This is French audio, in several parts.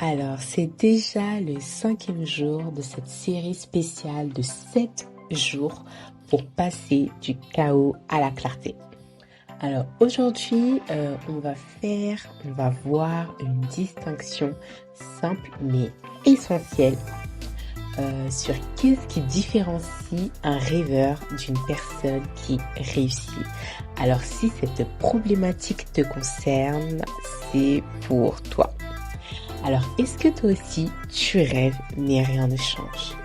Alors, c'est déjà le 5e jour de cette série spéciale de 7 jours pour passer du chaos à la clarté. Alors, aujourd'hui, on va voir une distinction simple mais essentielle sur qu'est-ce qui différencie un rêveur d'une personne qui réussit. Alors, si cette problématique te concerne, c'est pour toi. Alors, est-ce que toi aussi, tu rêves, mais rien ne change?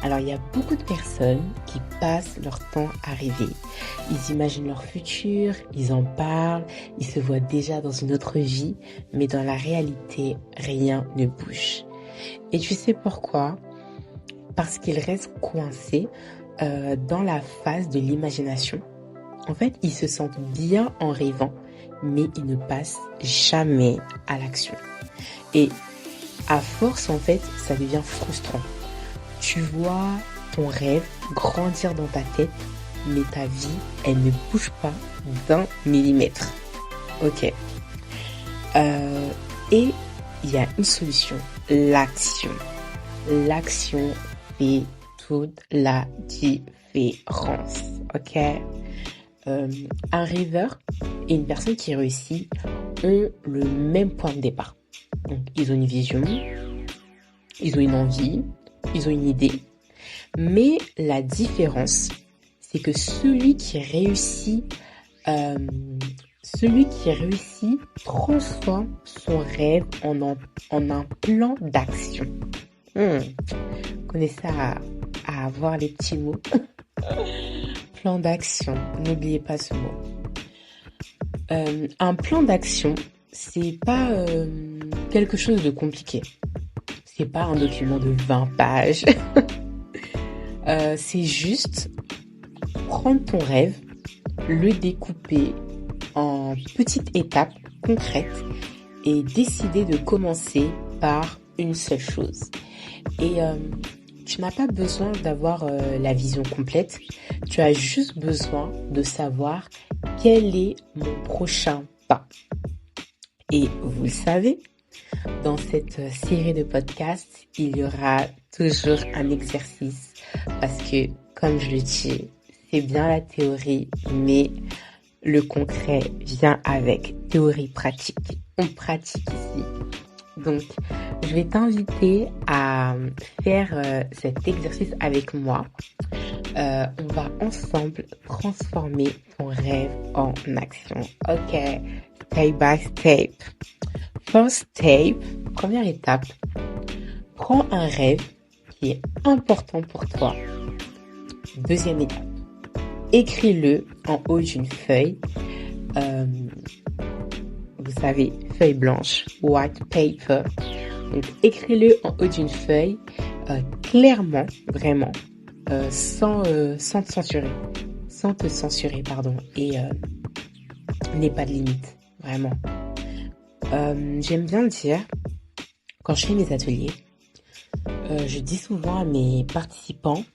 Alors, il y a beaucoup de personnes qui passent leur temps à rêver. Ils imaginent leur futur, ils en parlent, ils se voient déjà dans une autre vie, mais dans la réalité, rien ne bouge. Et tu sais pourquoi? Parce qu'ils restent coincés dans la phase de l'imagination. En fait, ils se sentent bien en rêvant, mais ils ne passent jamais à l'action. Et à force, en fait, ça devient frustrant. Tu vois ton rêve grandir dans ta tête, mais ta vie, elle ne bouge pas d'un millimètre. Ok. Et il y a une solution, l'action. L'action fait toute la différence. Ok. Un rêveur et une personne qui réussit ont le même point de départ. Donc, ils ont une vision, ils ont une envie, ils ont une idée. Mais la différence, c'est que celui qui réussit transforme son rêve en un plan d'action. Connaissez à avoir les petits mots. Plan d'action, n'oubliez pas ce mot. Un plan d'action, c'est pas quelque chose de compliqué. C'est pas un document de 20 pages. C'est juste prendre ton rêve, le découper en petites étapes concrètes et décider de commencer par une seule chose. Et tu n'as pas besoin d'avoir la vision complète. Tu as juste besoin de savoir quel est mon prochain pas. Et vous le savez, dans cette série de podcasts, il y aura toujours un exercice parce que, comme je le dis, c'est bien la théorie, mais le concret vient avec théorie pratique. On pratique ici. Donc, je vais t'inviter à faire cet exercice avec moi. On va ensemble transformer ton rêve en action. Ok, step by step. First step, première étape, prends un rêve qui est important pour toi. Deuxième étape, écris-le en haut d'une feuille. Vous savez, feuille blanche, white paper. Donc, écris-le en haut d'une feuille, clairement, vraiment, sans te censurer, pardon, et n'aie pas de limite, vraiment. J'aime bien dire, quand je fais mes ateliers, je dis souvent à mes participants,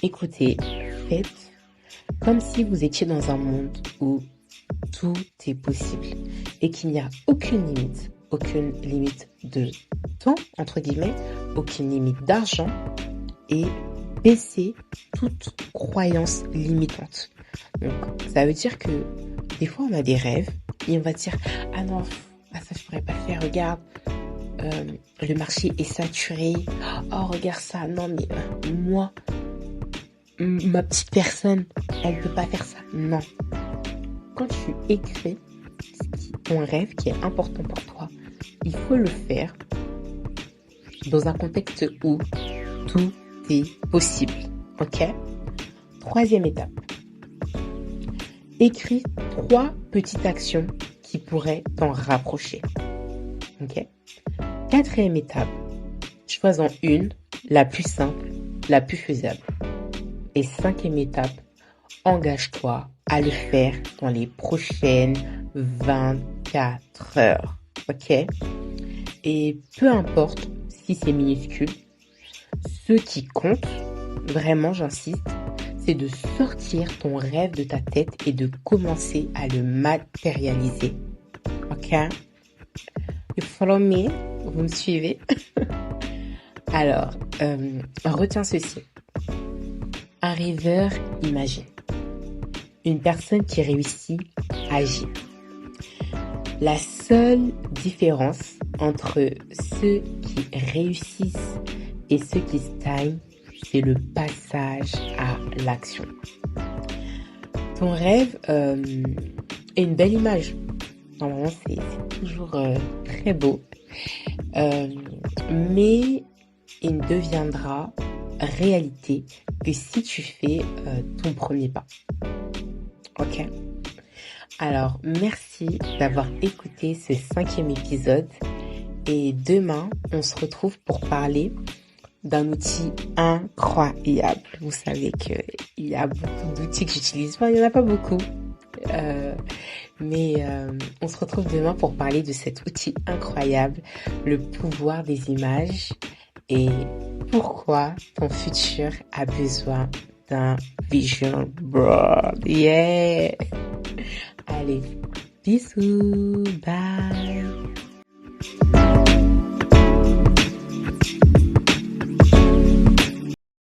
écoutez, faites comme si vous étiez dans un monde où tout est possible et qu'il n'y a aucune limite de temps, entre guillemets, aucune limite d'argent, et baisser toute croyance limitante. Donc, ça veut dire que des fois, on a des rêves et on va dire « Ah non, ça je pourrais pas le faire, regarde, le marché est saturé. Oh, regarde ça, non mais moi, ma petite personne, elle peut pas faire ça. » Non. Quand tu écris ton rêve qui est important pour toi, il faut le faire dans un contexte où tout est possible. Ok? Troisième étape. Écris 3 petites actions qui pourraient t'en rapprocher. Ok? Quatrième étape. Choisis-en une, la plus simple, la plus faisable. Et 5e étape. Engage-toi à le faire dans les prochaines 24 heures. Ok? Et peu importe si c'est minuscule, ce qui compte, vraiment j'insiste, c'est de sortir ton rêve de ta tête et de commencer à le matérialiser. Ok? You follow me? Vous me suivez? Alors, retiens ceci. Un rêveur imagine. Une personne qui réussit agit. La seule différence entre ceux qui réussissent et ceux qui stagnent, c'est le passage à l'action. Ton rêve est une belle image. Normalement, c'est toujours très beau. Mais il ne deviendra réalité que si tu fais ton premier pas. Ok? Alors, merci d'avoir écouté ce 5e épisode. Et demain, on se retrouve pour parler d'un outil incroyable. Vous savez qu'il y a beaucoup d'outils que j'utilise. Enfin, il n'y en a pas beaucoup. Mais on se retrouve demain pour parler de cet outil incroyable, le pouvoir des images et pourquoi ton futur a besoin d'un vision board. Yeah! Allez, bisous, bye!